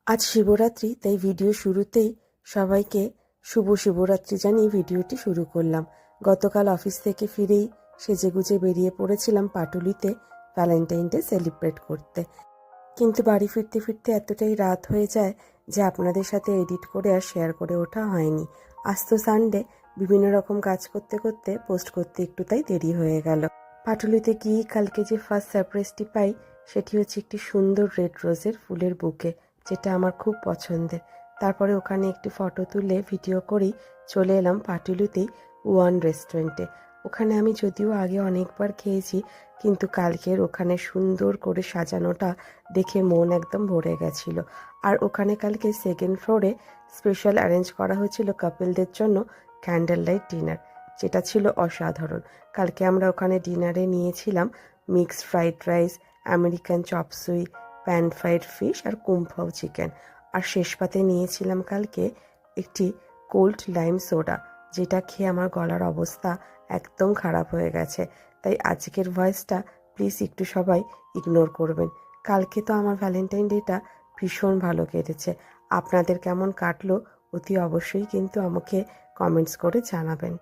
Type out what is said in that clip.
আজ শিবরাত্রি, তাই ভিডিও শুরুতেই সবাইকে শুভ শিবরাত্রি জানিয়ে ভিডিওটি শুরু করলাম। গতকাল অফিস থেকে ফিরেই সেজেগুজে বেরিয়ে পড়েছিলাম পাটুলিতে ভ্যালেন্টাইন ডে সেলিব্রেট করতে। কিন্তু বাড়ি ফিরতে ফিরতে এতটাই রাত হয়ে যায় যে আপনাদের সাথে এডিট করে আর শেয়ার করে ওঠা হয়নি। আজ তো সানডে, বিভিন্ন রকম কাজ করতে করতে পোস্ট করতে একটু তাই দেরি হয়ে গেল। পাটুলিতে গিয়ে কালকে যে ফার্স্ট সারপ্রাইজটি পাই সেটি হচ্ছে একটি সুন্দর রেড রোজের ফুলের বুকে, যেটা আমার খুব পছন্দের। তারপরে ওখানে একটি ফটো তুলে ভিডিও করেই চলে এলাম পাটুলিতেই ওয়ান রেস্টুরেন্টে। ওখানে আমি যদিও আগে অনেকবার খেয়েছি, কিন্তু কালকের ওখানে সুন্দর করে সাজানোটা দেখে মন একদম ভরে গেছিল। আর ওখানে কালকে সেকেন্ড ফ্লোরে স্পেশাল অ্যারেঞ্জ করা হয়েছিল কাপলদের জন্য ক্যান্ডেল লাইট ডিনার, যেটা ছিল অসাধারণ। কালকে আমরা ওখানে ডিনারে নিয়েছিলাম mixed fried rice, American chop সুই, প্যান ফ্রাইড ফিশ আর কুম্ফাও চিকেন। আর শেষ পাতে নিয়েছিলাম কালকে একটি কোল্ড লাইম সোডা, যেটা খেয়ে আমার গলার অবস্থা একদম খারাপ হয়ে গেছে। তাই আজকের ভয়েসটা প্লিজ একটু সবাই ইগনোর করবেন। কালকে তো আমার ভ্যালেন্টাইন ডেটা ভীষণ ভালো কেটেছে। আপনাদের কেমন কাটলো অতি অবশ্যই কিন্তু আমাকে কমেন্টস করে জানাবেন।